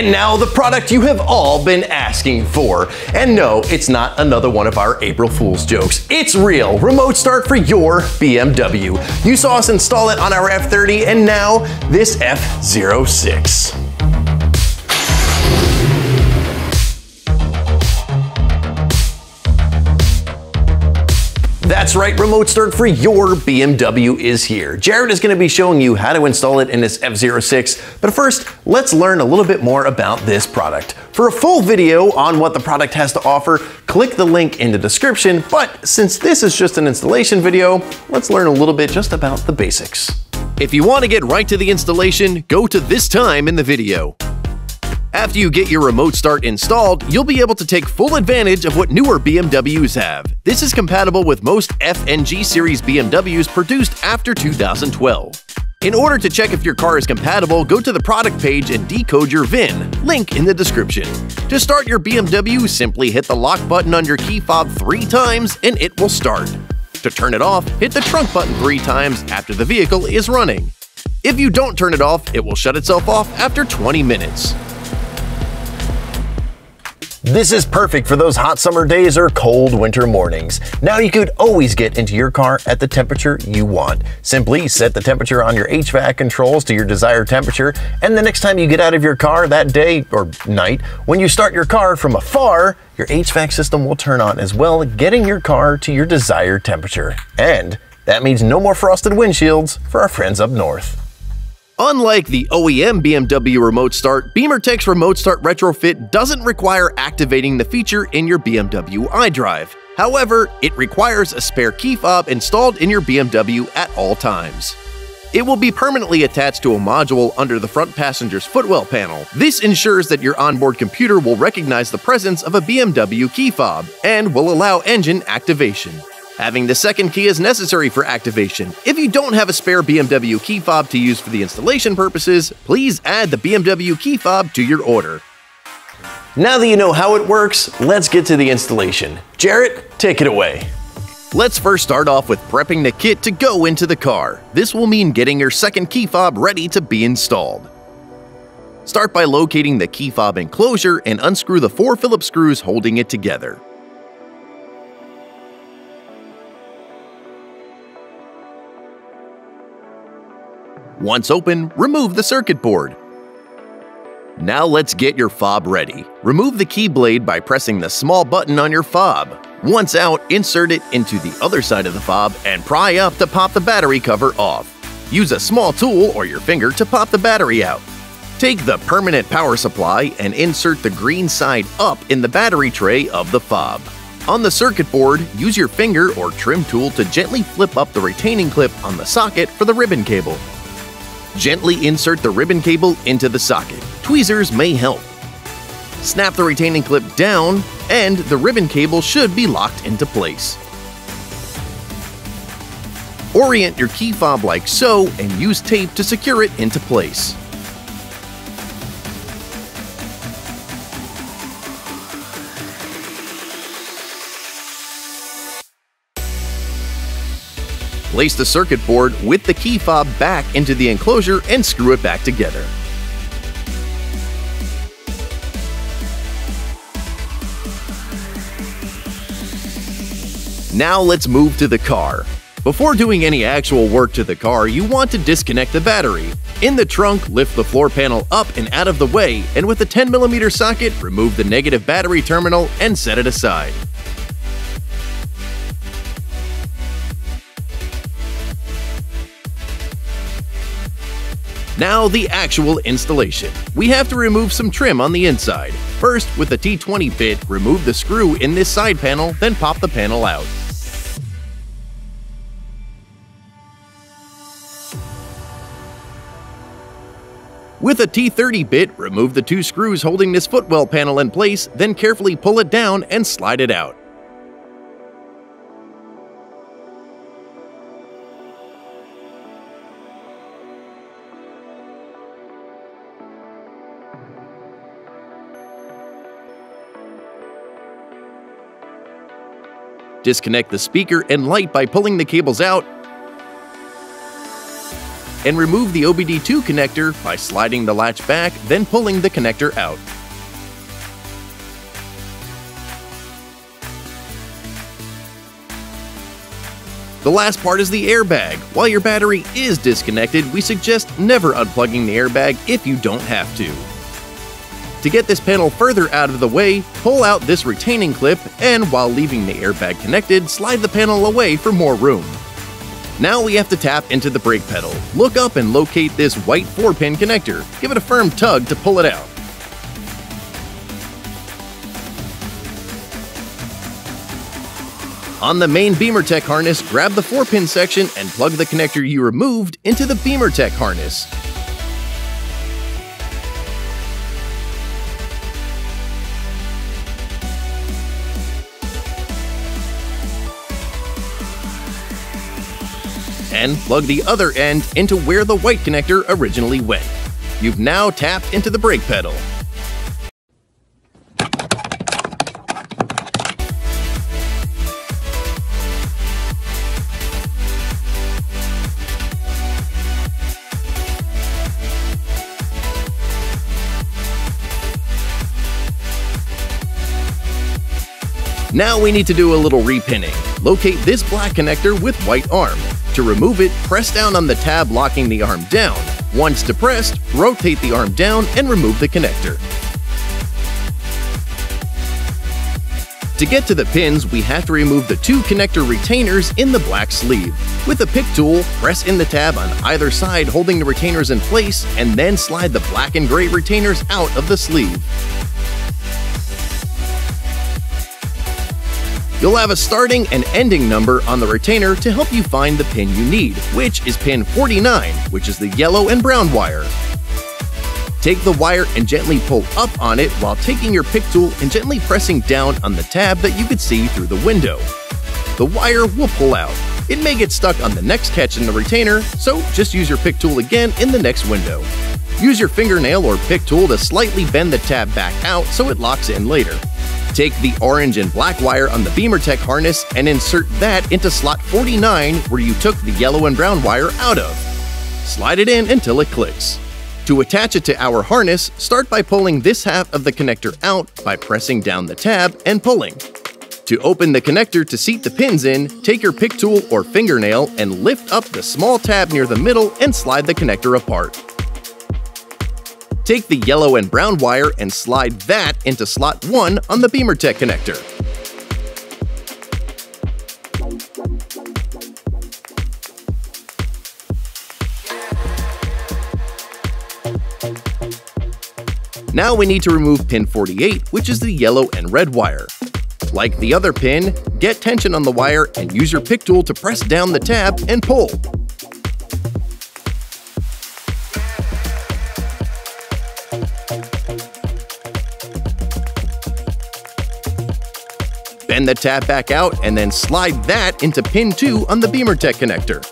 And now the product you have all been asking for. And no, it's not another one of our April Fool's jokes. It's real. Remote start for your BMW. You saw us install it on our F30 and now this F06. That's right, remote start for your BMW is here. Jarret is going to be showing you how to install it in this F06, but first, let's learn a little bit more about this product. For a full video on what the product has to offer, click the link in the description, but since this is just an installation video, let's learn a little bit just about the basics. If you want to get right to the installation, go to this time in the video. After you get your remote start installed, you'll be able to take full advantage of what newer BMWs have. This is compatible with most F and G series BMWs produced after 2012. In order to check if your car is compatible, go to the product page and decode your VIN, link in the description. To start your BMW, simply hit the lock button on your key fob 3 times and it will start. To turn it off, hit the trunk button 3 times after the vehicle is running. If you don't turn it off, it will shut itself off after 20 minutes. This is perfect for those hot summer days or cold winter mornings. Now you could always get into your car at the temperature you want. Simply set the temperature on your HVAC controls to your desired temperature, and the next time you get out of your car that day or night, when you start your car from afar, your HVAC system will turn on as well, getting your car to your desired temperature. And that means no more frosted windshields for our friends up north. Unlike the OEM BMW Remote Start, BimmerTech's Remote Start retrofit doesn't require activating the feature in your BMW iDrive. However, it requires a spare key fob installed in your BMW at all times. It will be permanently attached to a module under the front passenger's footwell panel. This ensures that your onboard computer will recognize the presence of a BMW key fob and will allow engine activation. Having the second key is necessary for activation. If you don't have a spare BMW key fob to use for the installation purposes, please add the BMW key fob to your order. Now that you know how it works, let's get to the installation. Jarret, take it away. Let's first start off with prepping the kit to go into the car. This will mean getting your second key fob ready to be installed. Start by locating the key fob enclosure and unscrew the 4 Phillips screws holding it together. Once open, remove the circuit board. Now let's get your fob ready. Remove the key blade by pressing the small button on your fob. Once out, insert it into the other side of the fob and pry up to pop the battery cover off. Use a small tool or your finger to pop the battery out. Take the permanent power supply and insert the green side up in the battery tray of the fob. On the circuit board, use your finger or trim tool to gently flip up the retaining clip on the socket for the ribbon cable. Gently insert the ribbon cable into the socket. Tweezers may help. Snap the retaining clip down, and the ribbon cable should be locked into place. Orient your key fob like so and use tape to secure it into place. Place the circuit board with the key fob back into the enclosure and screw it back together. Now let's move to the car. Before doing any actual work to the car, you want to disconnect the battery. In the trunk, lift the floor panel up and out of the way, and with a 10mm socket, remove the negative battery terminal and set it aside. Now the actual installation. We have to remove some trim on the inside. First, with the T20 bit, remove the screw in this side panel, then pop the panel out. With a T30 bit, remove the 2 screws holding this footwell panel in place, then carefully pull it down and slide it out. Disconnect the speaker and light by pulling the cables out. and remove the OBD2 connector by sliding the latch back, then pulling the connector out. The last part is the airbag. While your battery is disconnected, we suggest never unplugging the airbag if you don't have to. To get this panel further out of the way, pull out this retaining clip, and while leaving the airbag connected, slide the panel away for more room. Now we have to tap into the brake pedal. Look up and locate this white 4-pin connector. Give it a firm tug to pull it out. On the main BimmerTech harness, grab the 4-pin section and plug the connector you removed into the BimmerTech harness. And plug the other end into where the white connector originally went. You've now tapped into the brake pedal. Now we need to do a little repinning. Locate this black connector with white arm. To remove it, press down on the tab locking the arm down. Once depressed, rotate the arm down and remove the connector. To get to the pins, we have to remove the 2 connector retainers in the black sleeve. With a pick tool, press in the tab on either side holding the retainers in place, and then slide the black and gray retainers out of the sleeve. You'll have a starting and ending number on the retainer to help you find the pin you need, which is pin 49, which is the yellow and brown wire. Take the wire and gently pull up on it while taking your pick tool and gently pressing down on the tab that you could see through the window. The wire will pull out. It may get stuck on the next catch in the retainer, so just use your pick tool again in the next window. Use your fingernail or pick tool to slightly bend the tab back out so it locks in later. Take the orange and black wire on the BimmerTech harness and insert that into slot 49 where you took the yellow and brown wire out of. Slide it in until it clicks. To attach it to our harness, start by pulling this half of the connector out by pressing down the tab and pulling. To open the connector to seat the pins in, take your pick tool or fingernail and lift up the small tab near the middle and slide the connector apart. Take the yellow and brown wire and slide that into slot 1 on the BimmerTech connector. Now we need to remove pin 48, which is the yellow and red wire. Like the other pin, get tension on the wire and use your pick tool to press down the tab and pull. Bend the tab back out and then slide that into pin 2 on the BimmerTech connector.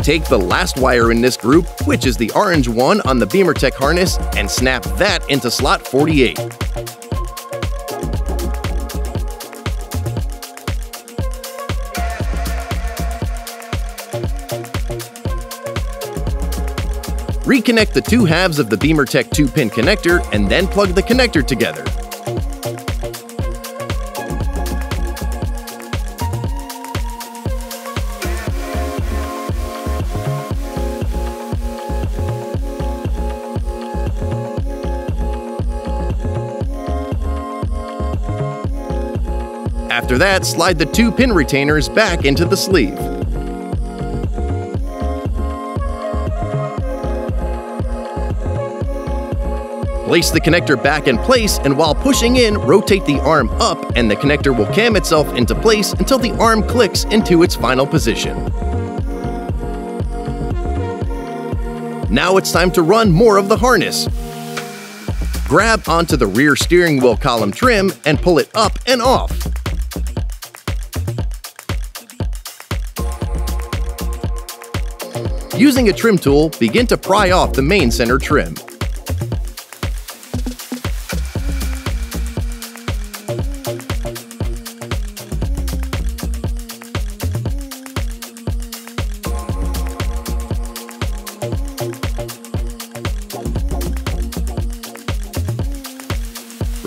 Take the last wire in this group, which is the orange one on the BimmerTech harness, and snap that into slot 48. Reconnect the 2 halves of the BimmerTech 2-pin connector and then plug the connector together. After that, slide the 2 pin retainers back into the sleeve. Place the connector back in place, and while pushing in, rotate the arm up and the connector will cam itself into place until the arm clicks into its final position. Now it's time to run more of the harness. Grab onto the rear steering wheel column trim and pull it up and off. Using a trim tool, begin to pry off the main center trim.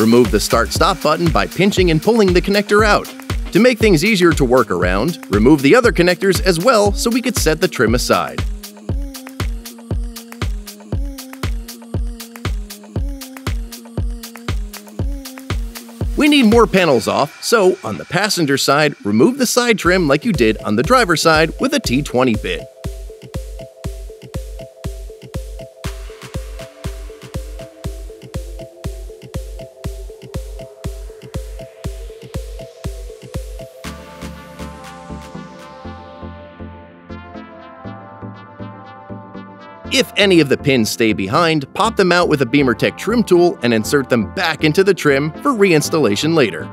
Remove the Start-Stop button by pinching and pulling the connector out. To make things easier to work around, remove the other connectors as well so we could set the trim aside. We need more panels off, so on the passenger side, remove the side trim like you did on the driver's side with a T20 bit. If any of the pins stay behind, pop them out with a BimmerTech trim tool and insert them back into the trim for reinstallation later.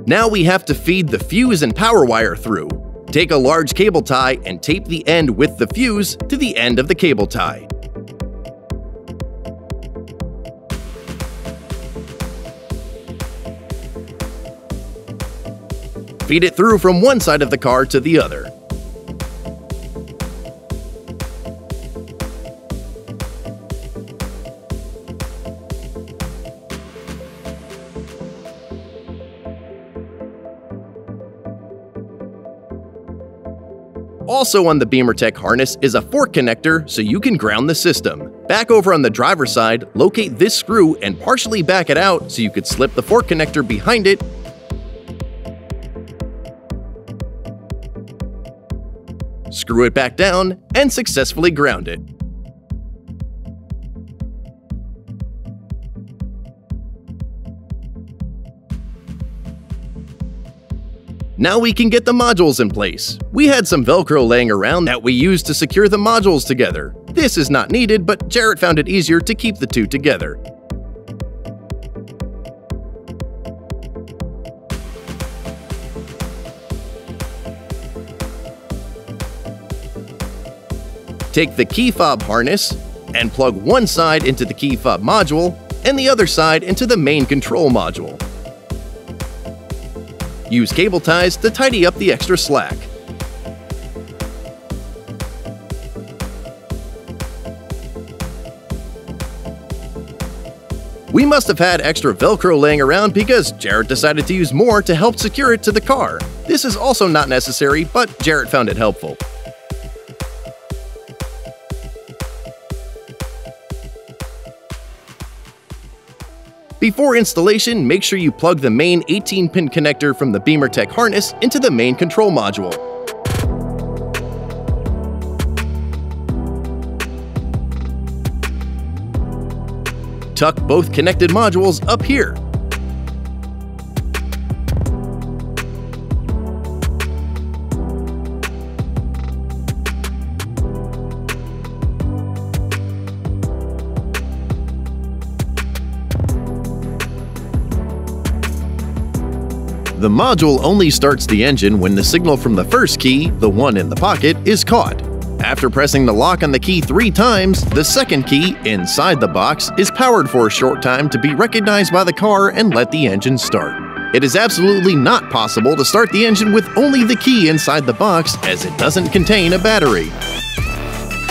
Now we have to feed the fuse and power wire through. Take a large cable tie and tape the end with the fuse to the end of the cable tie. Feed it through from one side of the car to the other. Also on the BimmerTech harness is a fork connector so you can ground the system. Back over on the driver's side, locate this screw and partially back it out so you could slip the fork connector behind it, screw it back down, and successfully ground it. Now we can get the modules in place. We had some Velcro laying around that we used to secure the modules together. This is not needed, but Jarret found it easier to keep the two together. Take the key fob harness and plug one side into the key fob module and the other side into the main control module. Use cable ties to tidy up the extra slack. We must have had extra Velcro laying around because Jarret decided to use more to help secure it to the car. This is also not necessary, but Jarret found it helpful. Before installation, make sure you plug the main 18-pin connector from the BimmerTech harness into the main control module. Tuck both connected modules up here. The module only starts the engine when the signal from the first key, the one in the pocket, is caught. After pressing the lock on the key 3 times, the second key, inside the box, is powered for a short time to be recognized by the car and let the engine start. It is absolutely not possible to start the engine with only the key inside the box, as it doesn't contain a battery.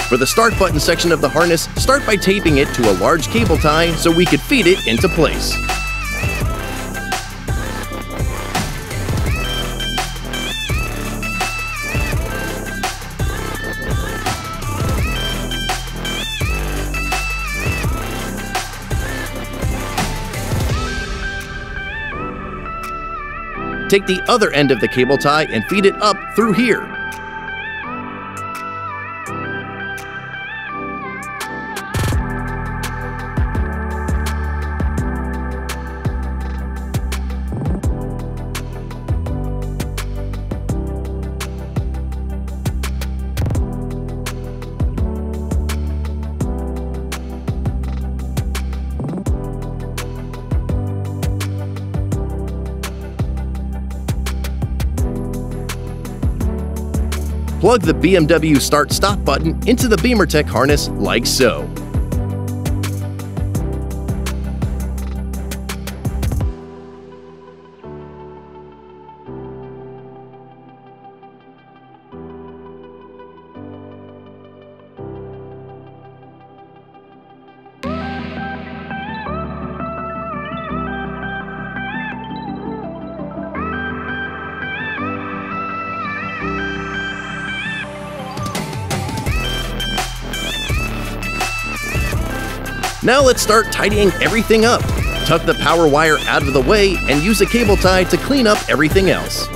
For the start button section of the harness, start by taping it to a large cable tie so we could feed it into place. Take the other end of the cable tie and feed it up through here. Plug the BMW Start-Stop button into the BimmerTech harness like so. Now let's start tidying everything up. Tuck the power wire out of the way and use a cable tie to clean up everything else.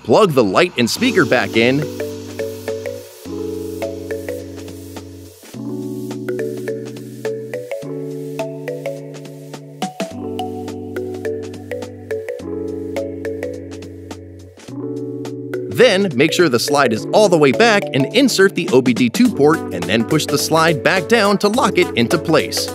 Plug the light and speaker back in. Then, make sure the slide is all the way back and insert the OBD2 port and then push the slide back down to lock it into place.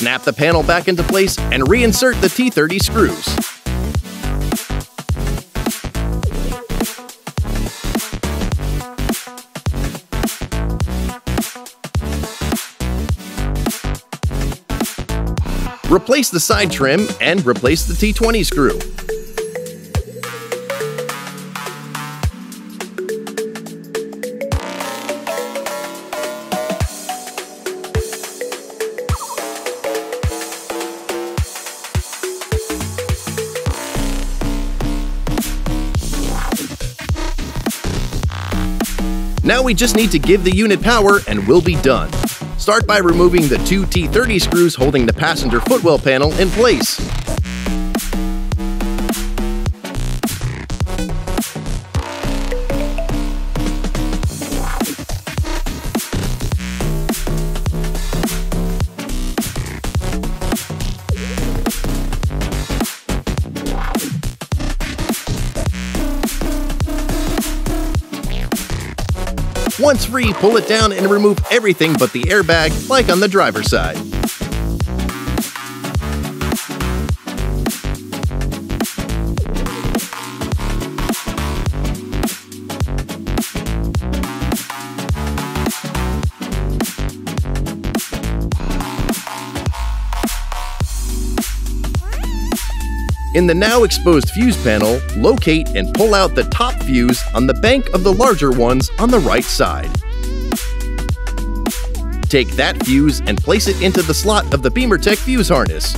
Snap the panel back into place and reinsert the T30 screws. Replace the side trim and replace the T20 screw. Now we just need to give the unit power and we'll be done. Start by removing the two T30 screws holding the passenger footwell panel in place. Once free, pull it down and remove everything but the airbag, like on the driver's side. In the now exposed fuse panel, locate and pull out the top fuse on the bank of the larger ones on the right side. Take that fuse and place it into the slot of the BimmerTech fuse harness.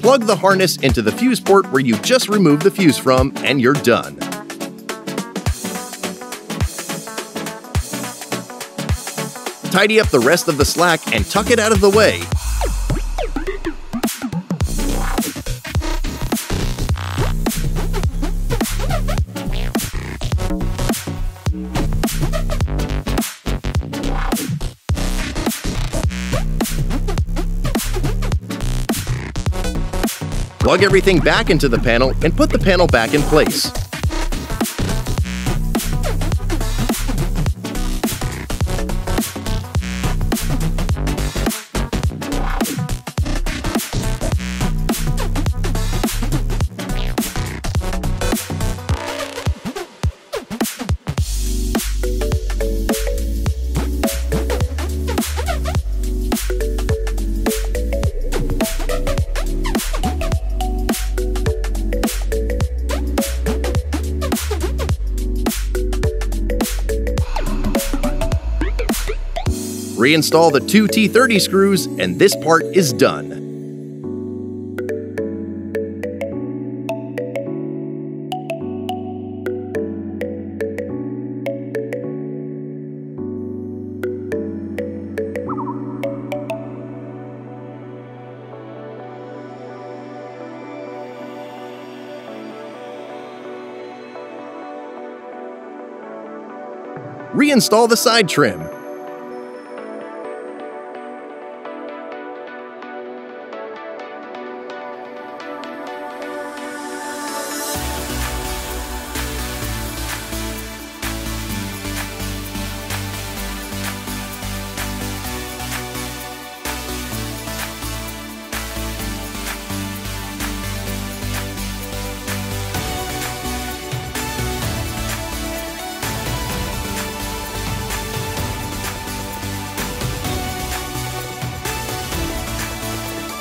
Plug the harness into the fuse port where you just removed the fuse from, and you're done. Tidy up the rest of the slack and tuck it out of the way. Plug everything back into the panel and put the panel back in place. Reinstall the two T30 screws, and this part is done. Reinstall the side trim.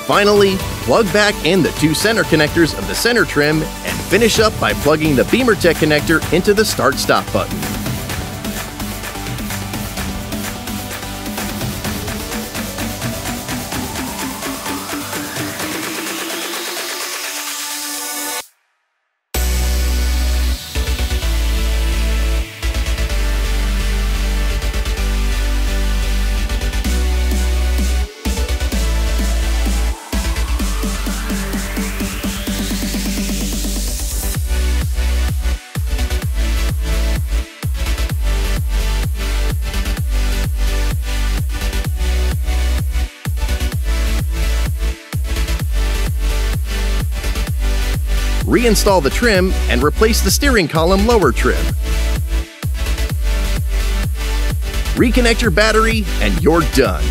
Finally, plug back in the 2 center connectors of the center trim and finish up by plugging the BimmerTech connector into the start-stop button. Reinstall the trim and replace the steering column lower trim. Reconnect your battery and you're done.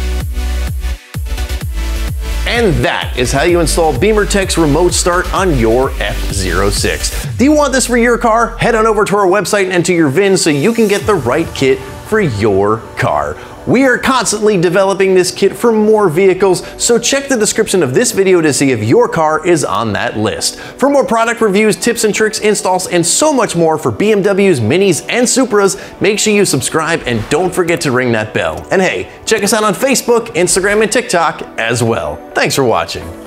And that is how you install BimmerTech's Remote Start on your F06. Do you want this for your car? Head on over to our website and enter your VIN so you can get the right kit for your car. We are constantly developing this kit for more vehicles, so check the description of this video to see if your car is on that list. For more product reviews, tips and tricks, installs, and so much more for BMWs, Minis, and Supras, make sure you subscribe and don't forget to ring that bell. And hey, check us out on Facebook, Instagram, and TikTok as well. Thanks for watching.